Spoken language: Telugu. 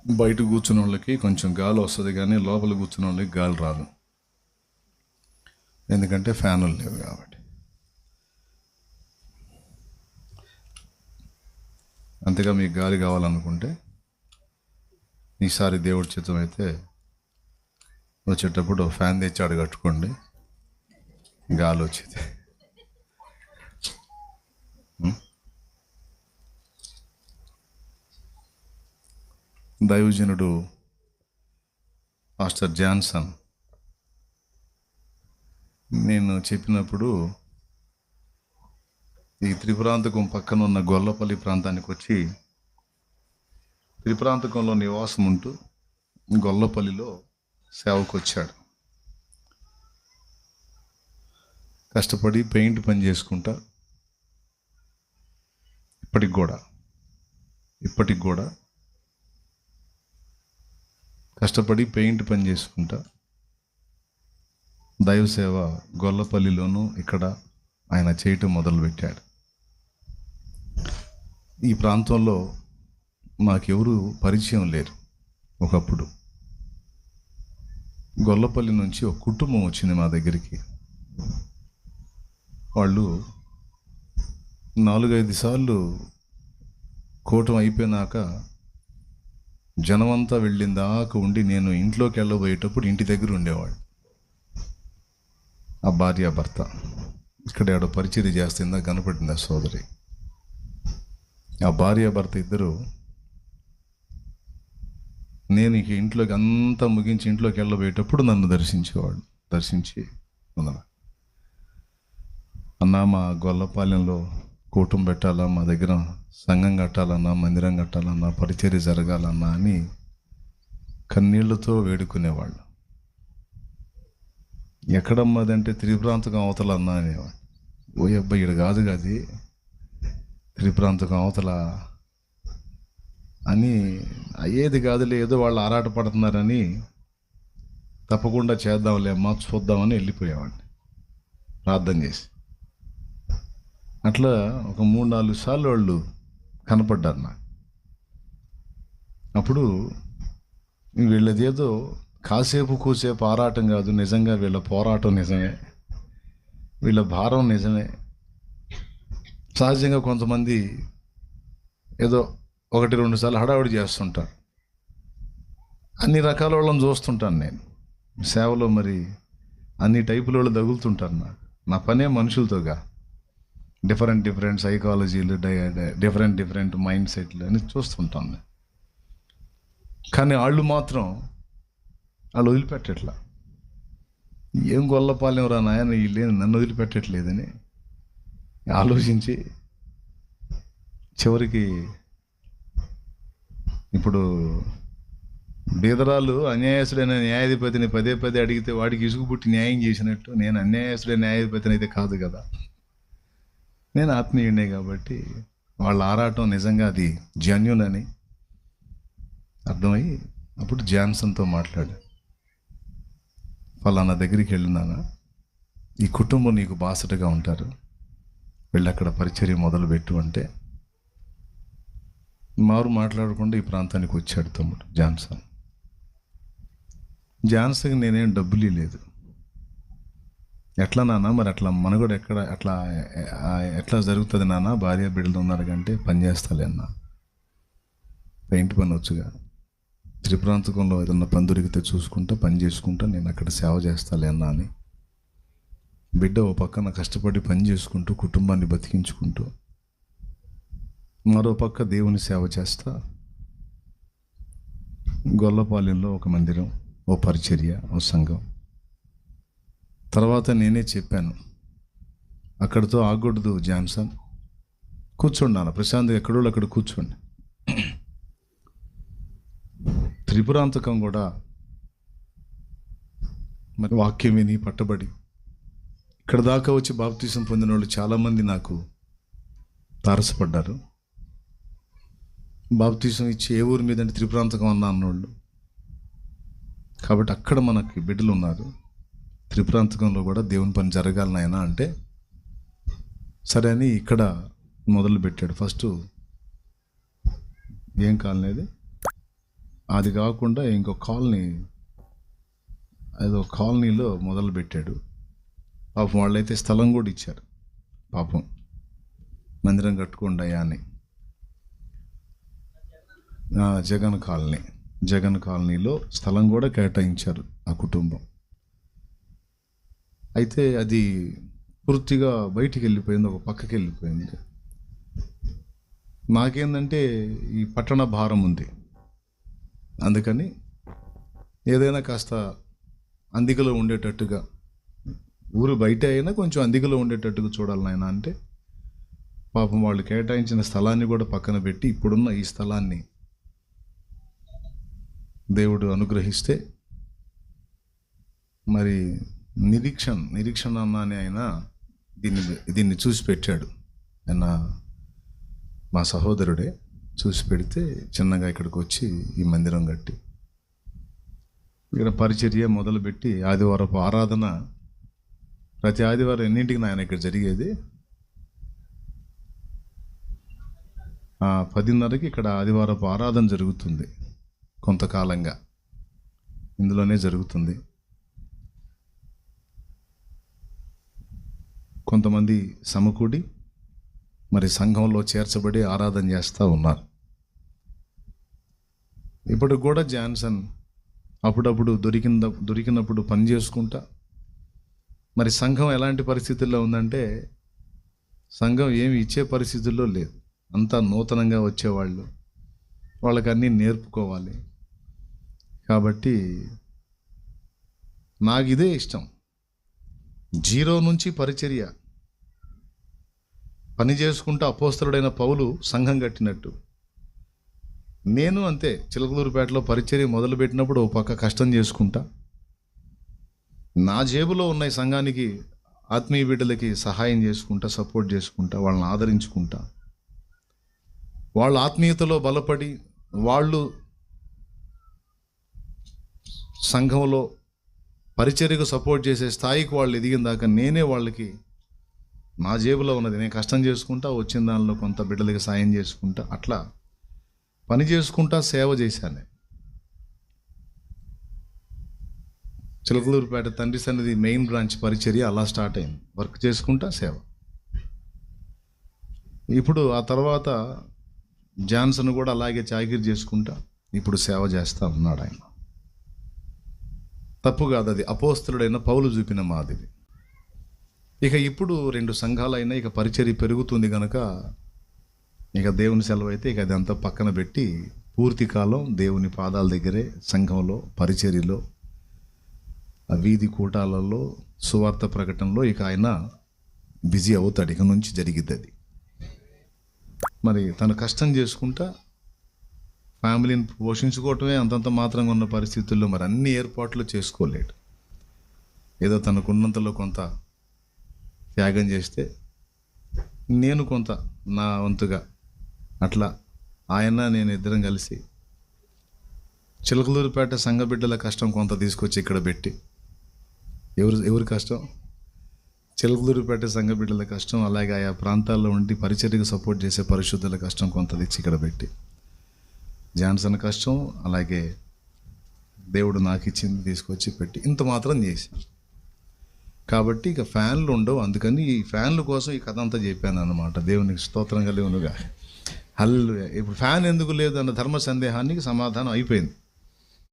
బయట కూర్చున్న వాళ్ళకి కొంచెం గాలి వస్తుంది, కానీ లోపల కూర్చున్న వాళ్ళకి గాలి రాదు. ఎందుకంటే ఫ్యానులు లేవు కాబట్టి. అంతగా మీకు గాలి కావాలనుకుంటే ఈసారి దేవుడి చిత్తం అయితే వచ్చేటప్పుడు ఫ్యాన్ తెచ్చి కట్టుకోండి, గాలి వచ్చేది. దైవజనుడు మాస్టర్ జాన్సన్ నేను చెప్పినప్పుడు ఈ త్రిపురాంతకం పక్కన ఉన్న గొల్లపల్లి ప్రాంతానికి వచ్చి త్రిపురాంతకంలో నివాసం ఉంటూ గొల్లపల్లిలో సేవకు వచ్చాడు. కష్టపడి పెయింట్ పని చేసుకుంటా ఇప్పటికి కూడా కష్టపడి పెయింట్ పని చేసుకుంటా దైవ సేవ గొల్లపల్లిలోనూ ఇక్కడ ఆయన చేయటం మొదలుపెట్టాడు. ఈ ప్రాంతంలో మాకెవరు పరిచయం లేరు. ఒకప్పుడు గొల్లపల్లి నుంచి ఒక కుటుంబం వచ్చింది మా దగ్గరికి. వాళ్ళు 4-5 సార్లు కూటం అయిపోయినాక జనమంతా వెళ్ళిందాక ఉండి నేను ఇంట్లోకి వెళ్ళబోయేటప్పుడు ఇంటి దగ్గర ఉండేవాడు. ఆ భార్య భర్త ఇక్కడ ఎవడో పరిచయం చేస్తుందా కనపడింది ఆ సోదరి. ఆ భార్య భర్త ఇద్దరు నేను ఇక ఇంట్లోకి అంతా ముగించి ఇంట్లోకి వెళ్ళబోయేటప్పుడు నన్ను దర్శించి అన్నా, మా గొల్లపాలెంలో కూటం పెట్టాలా, మా దగ్గర సంఘం కట్టాలన్నా, మందిరం కట్టాలన్నా, పరిచర్య జరగాలన్నా అని కన్నీళ్లతో వేడుకునేవాళ్ళు. ఎక్కడమ్మదంటే త్రిపురాంతకం అవతల అన్నా అనేవాడు. ఓ అబ్బాయి ఇక్కడ కాదు కాదు త్రిపురాంతకం అవతల అని, అయ్యేది కాదులే, ఏదో వాళ్ళు ఆరాట పడుతున్నారని తప్పకుండా చేద్దాంలే అమ్మా, చూద్దామని వెళ్ళిపోయేవాడిని ప్రార్థన చేసి. అట్లా ఒక 3-4 సార్లు వాళ్ళు కనపడ్డారు నాకు. అప్పుడు వీళ్ళదేదో కాసేపు కూసేపు ఆరాటం కాదు, నిజంగా వీళ్ళ పోరాటం నిజమే, వీళ్ళ భారం నిజమే. సహజంగా కొంతమంది ఏదో 1-2 సార్లు హడావుడి చేస్తుంటారు. అన్ని రకాల వాళ్ళని చూస్తుంటాను నేను సేవలో. మరి అన్ని టైపుల వాళ్ళు తగులుతుంటారు నాకు. నా పనే మనుషులతోగా, డిఫరెంట్ సైకాలజీలు, డిఫరెంట్ మైండ్ సెట్లు అని చూస్తుంటాను. కానీ వాళ్ళు మాత్రం వాళ్ళు వదిలిపెట్టట్లా. ఏం గొల్లపాలెం రా నాయన, వీళ్ళేం నన్ను వదిలిపెట్టట్లేదని ఆలోచించి చివరికి ఇప్పుడు బీదరాలు అన్యాయస్తుడైన న్యాయాధిపతిని పదే అడిగితే వాడికి ఇసుగు పుట్టి న్యాయం చేసినట్టు, నేను అన్యాయస్తుడైన న్యాయాధిపతిని అయితే కాదు కదా, నేను ఆత్మీయుడే కాబట్టి వాళ్ళ ఆరాటం నిజంగా అది జెన్యూన్ అని అర్థమయ్యి అప్పుడు జాన్సన్తో మాట్లాడు. ఫలానా దగ్గరికి వెళ్ళినానా, ఈ కుటుంబం నీకు బాసటగా ఉంటారు, వెళ్ళి అక్కడ పరిచర్య మొదలుపెట్టు అంటే మారు మాట్లాడకుండా ఈ ప్రాంతానికి వచ్చాడు తమ్ముడు జాన్సన్కి నేనేం డబ్బులు లేదు. ఎట్లా నాన్న మరి అట్లా మనగడు ఎట్లా జరుగుతుంది నాన్న, భార్య బిడ్డలు ఉన్నారు కంటే పని చేస్తాలే అన్న, పెయింట్ పని వచ్చుగా, త్రిప్రాంతకంలో ఏదన్నా పని దొరికితే చూసుకుంటా పని చేసుకుంటా నేను అక్కడ సేవ చేస్తాలే అన్నా అని బిడ్డ ఓ పక్కన కష్టపడి పని చేసుకుంటూ కుటుంబాన్ని బతికించుకుంటూ మరో పక్క దేవుని సేవ చేస్తా గొల్లపాలెంలో ఒక మందిరం, ఓ పరిచర్య, ఓ సంఘం. తర్వాత నేనే చెప్పాను, అక్కడితో ఆగకూడదు జాన్సన్, కూర్చోండి ప్రశాంత్, ఎక్కడో అక్కడ కూర్చోండి. త్రిపురాంతకం కూడా మరి వాక్యం విని పట్టబడి ఇక్కడ దాకా వచ్చి బాప్తీసం పొందిన వాళ్ళు చాలామంది నాకు తారసపడ్డారు. బాప్తీసం ఇచ్చి ఏ ఊరి మీద అంటే త్రిపురాంతకం అన్నోళ్ళు. కాబట్టి అక్కడ మనకి బిడ్డలు ఉన్నారు. త్రిపురాంతకంలో కూడా దేవుని పని జరగాలని ఆయన అంటే సరే అని ఇక్కడ మొదలు పెట్టాడు. ఫస్ట్ ఏం కాలనేది అది కాకుండా ఇంకో కాలనీ, ఏదో కాలనీలో మొదలుపెట్టాడు. పాపం వాళ్ళైతే స్థలం కూడా ఇచ్చారు. పాపం మందిరం కట్టుకోండి అయ్యా అని. జగన్ కాలనీలో స్థలం కూడా కేటాయించారు ఆ కుటుంబం. అయితే అది పూర్తిగా బయటికి వెళ్ళిపోయింది, ఒక పక్కకి వెళ్ళిపోయింది. నాకేందంటే ఈ పట్టణ భారం ఉంది, అందుకని ఏదైనా కాస్త అందికలో ఉండేటట్టుగా, ఊరు బయట అయినా కొంచెం అందికలో ఉండేటట్టుగా చూడాలి నాయన అంటే, పాపం వాళ్ళు కేటాయించిన స్థలాన్ని కూడా పక్కన పెట్టి ఇప్పుడున్న ఈ స్థలాన్ని దేవుడు అనుగ్రహిస్తే, మరి నిరీక్షణ అన్నానే ఆయన దీన్ని చూసి పెట్టాడు. ఆయన మా సహోదరుడే చూసి పెడితే చిన్నగా ఇక్కడికి వచ్చి ఈ మందిరం కట్టి ఇక్కడ పరిచర్య మొదలుపెట్టి ఆదివారపు ఆరాధన ప్రతి ఆదివారం ఎన్నింటికి నాయన ఇక్కడ జరిగేది? 10:30కి ఇక్కడ ఆదివారపు ఆరాధన జరుగుతుంది. కొంతకాలంగా ఇందులోనే జరుగుతుంది. కొంతమంది సమకూడి మరి సంఘంలో చేర్చబడి ఆరాధన చేస్తూ ఉన్నారు. ఇప్పుడు కూడా జాన్సన్ అప్పుడప్పుడు దొరికినప్పుడు పని చేసుకుంటా, మరి సంఘం ఎలాంటి పరిస్థితుల్లో ఉందంటే, సంఘం ఏమి ఇచ్చే పరిస్థితుల్లో లేదు. అంతా నూతనంగా వచ్చేవాళ్ళు, వాళ్ళకి అన్నీ నేర్పుకోవాలి. కాబట్టి నాకు ఇదే ఇష్టం, జీరో నుంచి పరిచర్య. పని చేసుకుంటూ అపోస్తలుడైన పౌలు సంఘం కట్టినట్టు నేను అంతే. చిలకలూరుపేటలో పరిచర్య మొదలుపెట్టినప్పుడు ఓ పక్క కష్టం చేసుకుంటా, నా జేబులో ఉన్న ఈ సంఘానికి, ఆత్మీయ బిడ్డలకి సహాయం చేసుకుంటా, సపోర్ట్ చేసుకుంటా, వాళ్ళని ఆదరించుకుంటా, వాళ్ళ ఆత్మీయతలో బలపడి వాళ్ళు సంఘంలో పరిచర్యకు సపోర్ట్ చేసే స్థాయికి వాళ్ళు ఎదిగిన దాకా నేనే వాళ్ళకి నా జేబులో ఉన్నది నేను కష్టం చేసుకుంటా, వచ్చిన దానిలో కొంత బిడ్డలకి సాయం చేసుకుంటా, అట్లా పని చేసుకుంటా సేవ చేశాను. చిలకలూరుపేట తండ్రి సన్నిధి మెయిన్ బ్రాంచ్ పరిచర్య అలా స్టార్ట్ అయింది, వర్క్ చేసుకుంటా సేవ. ఇప్పుడు ఆ తర్వాత జాన్సన్ కూడా అలాగే చాకిరీ చేసుకుంటా ఇప్పుడు సేవ చేస్తూ ఉన్నాడు ఆయన. తప్పు కాదు, అది అపోస్తలుడైన పౌలు చూపిన మాదిరి. ఇక ఇప్పుడు 2 సంఘాలైనా ఇక పరిచర్య పెరుగుతుంది కనుక ఇక దేవుని సెలవు అయితే ఇక అదంతా పక్కన పెట్టి పూర్తి కాలం దేవుని పాదాల దగ్గరే సంఘంలో పరిచర్యలో, ఆ వీధి కూటాలలో, సువార్త ప్రకటనలో ఇక ఆయన బిజీ అవుతాడు. ఇక నుంచి జరిగిద్ది అది. మరి తను కష్టం చేసుకుంటా ఫ్యామిలీని పోషించుకోవటమే అంతంత మాత్రంగా ఉన్న పరిస్థితుల్లో మరి అన్ని ఏర్పాట్లు చేసుకోలేడు. ఏదో తనకున్నంతలో కొంత త్యాగం చేస్తే నేను కొంత నా వంతుగా అట్లా ఆయన నేను ఇద్దరం కలిసి చిలకలూరుపేట సంఘ బిడ్డల కష్టం కొంత తీసుకొచ్చి ఇక్కడ పెట్టి, ఎవరి కష్టం? చిలకలూరుపేట సంఘ బిడ్డల కష్టం, అలాగే ఆయా ప్రాంతాల్లో ఉండి పరిచర్యకు సపోర్ట్ చేసే పరిశుద్ధుల కష్టం కొంత తెచ్చి ఇక్కడ పెట్టి, జాన్సన్ కష్టం అలాగే దేవుడు నాకు ఇచ్చింది తీసుకొచ్చి పెట్టి ఇంత మాత్రం చేశాను. కాబట్టి ఇక ఫ్యాన్లు ఉండవు, అందుకని ఈ ఫ్యాన్ల కోసం ఈ కథ అంతా చెప్పాను అన్నమాట. దేవునికి స్తోత్రం కలిగినగా. హల్లెలూయా. ఇప్పుడు ఫ్యాన్ ఎందుకు లేదు అన్న ధర్మ సందేహానికి సమాధానం అయిపోయింది.